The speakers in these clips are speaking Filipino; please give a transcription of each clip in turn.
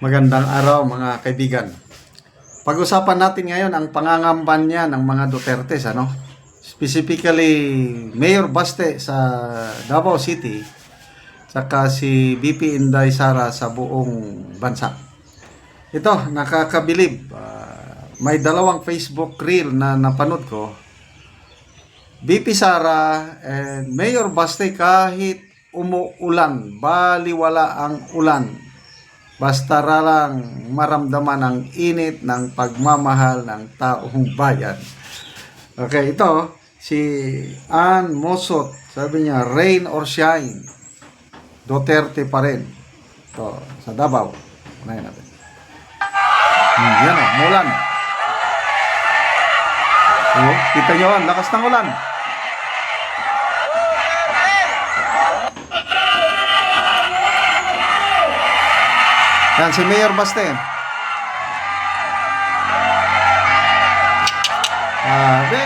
Magandang araw mga kaibigan. Pag-usapan natin ngayon ang pangangampanya ng mga Duterte, ano? Specifically, Mayor Baste sa Davao City, saka si VP Inday Sara sa buong bansa. Ito, nakakabilib. May dalawang Facebook reel na napanood ko. VP Sara and Mayor Baste kahit umuulan, baliwala ang ulan. Basta lang maramdaman ang init ng pagmamahal ng taong bayan. Okay, ito, si Ann Mosot, sabi niya, rain or shine, Duterte pa rin. Ito, sa Davao. Unahin natin. Yan o, mulan. Kita nyo, lakas ng ulan. Yan, si Mayor Baste. Sabi.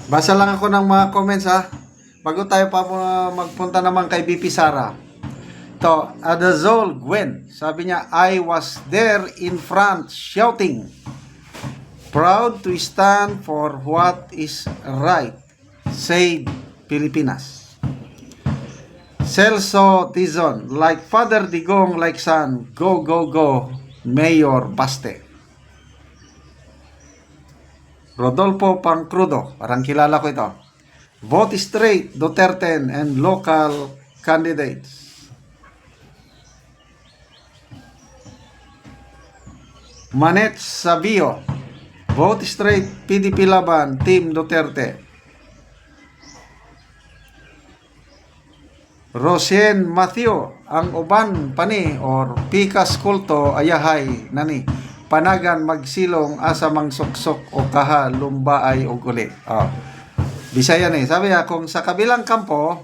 Basa lang ako ng mga comments ha. Bago tayo pa magpunta naman kay VP Sara. Ito, Adazol Gwen. Sabi niya, I was there in front shouting, proud to stand for what is right. Save Pilipinas. Celso Tizon, like Father Digong, like son, go, go, go, Mayor Baste. Rodolfo Pancrudo, parang kilala ko ito. Vote straight, Duterte and local candidates. Manet Sabio, vote straight, PDP Laban, Team Duterte. Rosien Matthew, ang uban pani or pikas kulto ayahay nani. Panagan magsilong asa mang suksok o kaha lumbaay o uli. Bisaya ni. Sabi niya, kung sa kabilang kampo,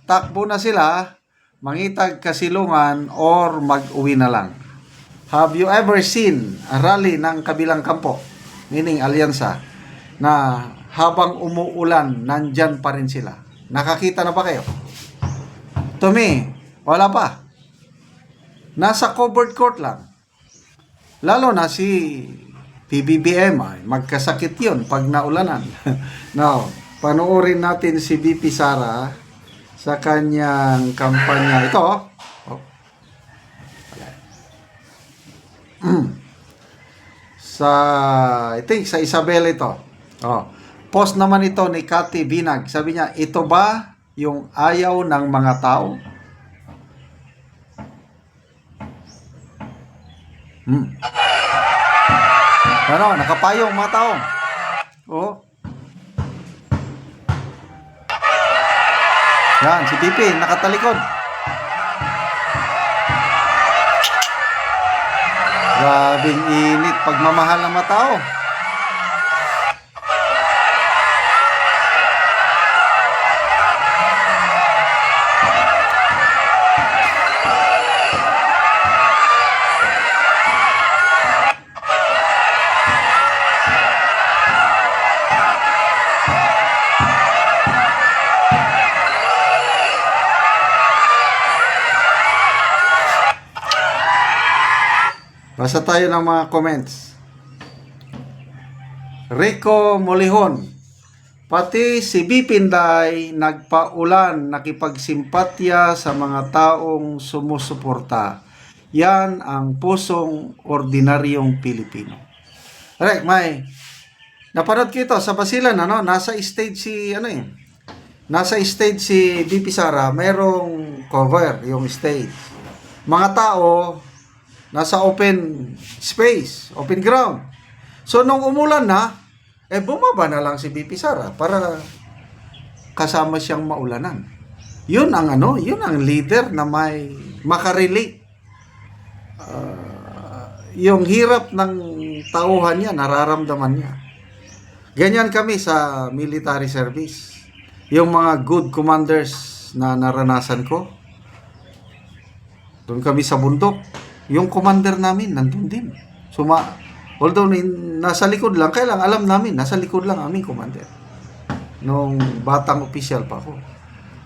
takbo na sila, mangitag kasilungan or mag-uwi na lang. Have you ever seen a rally ng kabilang kampo? Meaning alyansa, na habang umuulan, nandyan pa rin sila. Nakakita na ba kayo? To me, wala pa. Nasa covered court lang. Lalo na si PBBM, magkasakit yun pag naulanan. Now, panoorin natin si VP Sara sa kanyang kampanya. Ito, I think sa Isabel ito. Post naman ito ni Cathy Binag. Sabi niya, ito ba yung ayaw ng mga tao? Nakapayong mga tao. Yan, si Pipi, nakatalikod. Grabing init, pagmamahal ng mga tao. Basa tayo ng mga comments. Rico Molihon, pati si Bipinday nagpaulan, nakipagsimpatya sa mga taong sumusuporta. Yan ang pusong ordinaryong Pilipino. Alright, may napanood ko ito sa Basilan, nasa stage si VP Sara, mayroong cover yung stage. Mga tao nasa open space, open ground. So, nung umulan na, bumaba na lang si VP Sara para kasama siyang maulanan. Yun ang leader na may makarelate. yung hirap ng tauhan niya, nararamdaman niya. Ganyan kami sa military service. Yung mga good commanders na naranasan ko, doon kami sa bundok. Yung commander namin, nandun din. Although nasa likod lang, kaya lang alam namin, nasa likod lang aming commander. Nung batang opisyal pa ako.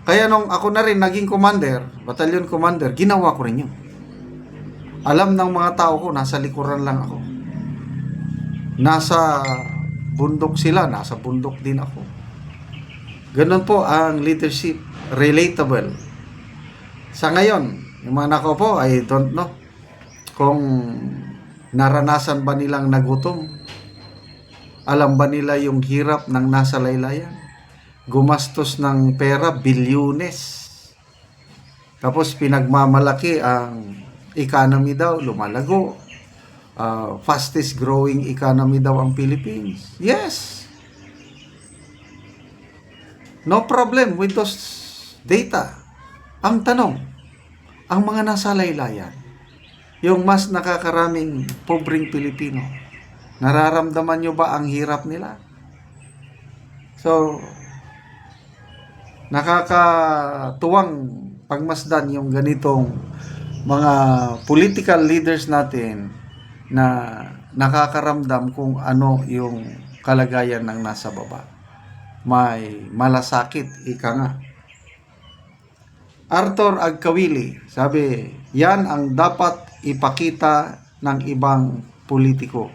Kaya nung ako na rin naging commander, battalion commander, ginawa ko rin yun. Alam ng mga tao ko, nasa likuran lang ako. Nasa bundok sila, nasa bundok din ako. Ganun po ang leadership, relatable. Sa ngayon, yung mga anak ko po, I don't know kung naranasan ba nilang nagutom. Alam ba nila yung hirap ng nasa laylayan? Gumastos ng pera, bilyones. Tapos pinagmamalaki ang economy daw, lumalago. Fastest growing economy daw ang Philippines. Yes. No problem with those data. Ang tanong, ang mga nasa laylayan, yung mas nakakaraming pobreng Pilipino, nararamdaman nyo ba ang hirap nila? So, nakakatuwang pagmasdan yung ganitong mga political leaders natin na nakakaramdam kung ano yung kalagayan ng nasa baba. May malasakit, ika nga. Arthur Agkawili, sabi, yan ang dapat ipakita ng ibang politiko.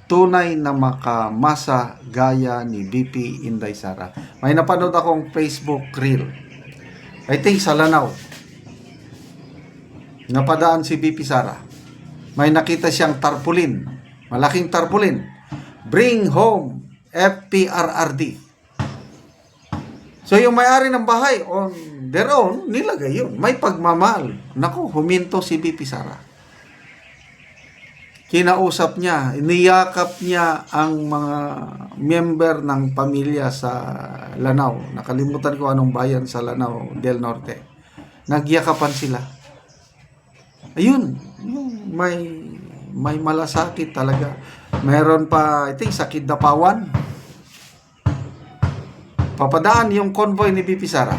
Tunay na makamasa gaya ni BP Inday Sara. May napanood akong Facebook reel. I think sa Lanao. Napadaan si BP Sara. May nakita siyang tarpaulin. Malaking tarpaulin. Bring home FPRRD. So yung may-ari ng bahay on their own, nilagay yun. May pagmamahal. Naku, huminto si BP Sara. Kinausap niya, niyakap niya ang mga member ng pamilya sa Lanao. Nakalimutan ko anong bayan sa Lanao del Norte. Nagyakapan sila. Ayun, may malasakit talaga. Meron pa, I think, sa Kidapawan. Papadaan yung convoy ni BP Sara.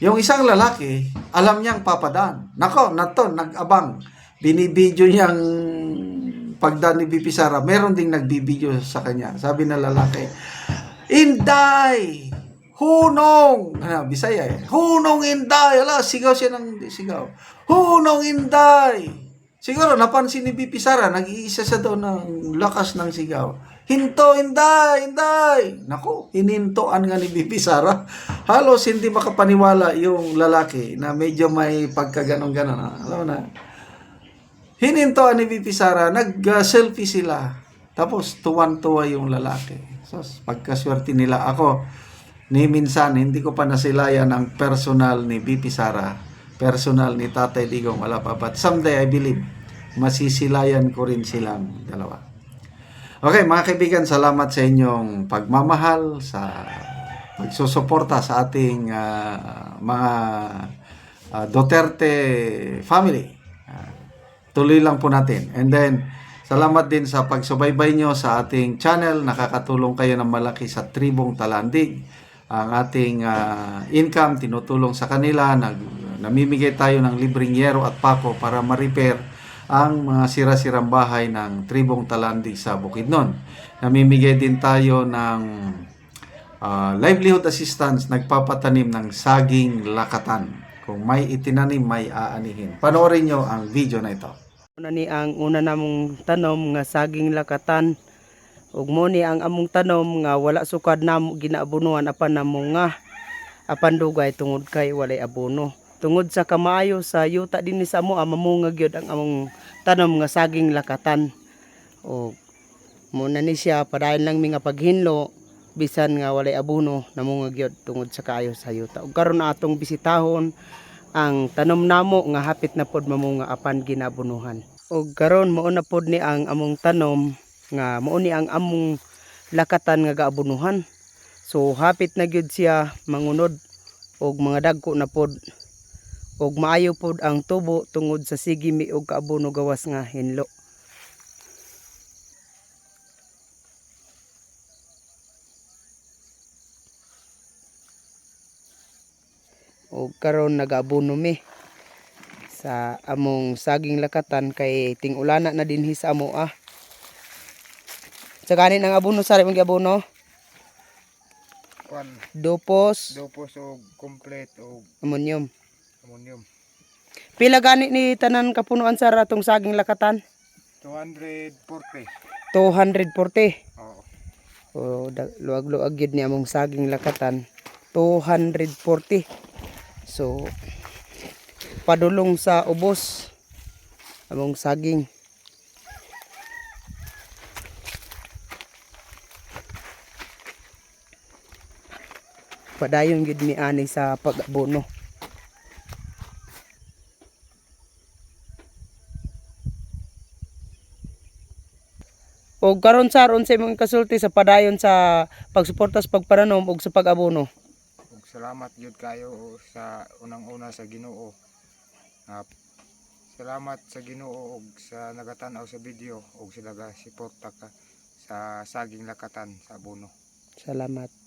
Yung isang lalaki, alam niyang papadaan. Nako, nag-abang. Binibidyo niyang pagdaan ni BP Sara. Meron ding nagbibidyo sa kanya. Sabi na lalaki, Inday! Hunong! Bisaya eh. Hunong Inday! Ala, sigaw siya ng sigaw. Hunong Inday! Siguro napansin ni BP Sara, nag-iisa siya daw ng lakas ng sigaw. Hinto, Inday! Inday! Naku, hinintoan nga ni BP Sara. Halos hindi makapaniwala yung lalaki na medyo may pagkaganon-ganon. Alam mo na. Hinintoan ni BP Sara, nag-selfie sila. Tapos tuwan-tuwa yung lalaki. So, pagkaswerte nila ako, ni minsan, hindi ko pa nasilayan ang personal ni BP Sara. Personal ni Tatay Digong, wala pa. But someday, I believe, masisilayan ko rin silang dalawa. Okay, mga kaibigan, salamat sa inyong pagmamahal, sa pagsusuporta sa ating mga Duterte family. Tuloy lang po natin. And then, salamat din sa pagsubaybay nyo sa ating channel. Nakakatulong kayo ng malaki sa Tribong Talandig. Ang ating income, tinutulong sa kanila. Namimigay tayo ng libreng yero at pako para ma-repair ang mga sira-sirang bahay ng Tribong Talandig sa Bukidnon. Namimigay din tayo ng livelihood assistance, nagpapatanim ng saging lakatan. Kung may itinanim, may aanihin. Panoorin nyo ang video na ito. Ni ang una namong tanom nga saging lakatan ug mo ni ang among tanom nga wala sukad namo ginaabunuhan apan namo nga apan dugay tungod kay walay abono tungod sa kamayo sa yuta dinhi sa amo mamunga gyud ang among tanom nga saging lakatan ug mo na ni siya padayon lang mi nga paghinlo bisan nga walay abono namunga gyud tungod sa kaayo sa yuta ug karon na atong bisitahon ang tanom namo nga hapit na pod mamunga apan ginabunuhan. Og karon mao na pod ni ang among tanom nga mao ni ang among lakatan nga gaabunuhan. So hapit na gyud siya mangunod og mga dagko na pod. Og maayo pod ang tubo tungod sa sige mi og kaabuno gawas nga hinlo. ug karon nagabuno mi sa among saging lakatan kay ting-ulana na dinhi sa amo Sa kanin ang abono sa mong abono, Kwan, dopos, dopos o complete o ammonium. ammonium. Pila gani ni tanan kapunuan sa ratong saging lakatan? 240. 240. Oo. O luag-luag gid ni among saging lakatan 240. So padulong sa ubos among saging. Padayon gid mi ani sa pag-abono. O karon sar unsay mong kasulti sa padayon sa pagsuporta sa pagpananom ug sa pag-abono. Ug salamat gyud kayo sa unang-una sa Ginoo. Salamat sa Ginoo ug sa nagatan-aw sa video ug sila ga suporta ka sa saging lakatan sa abono. Salamat.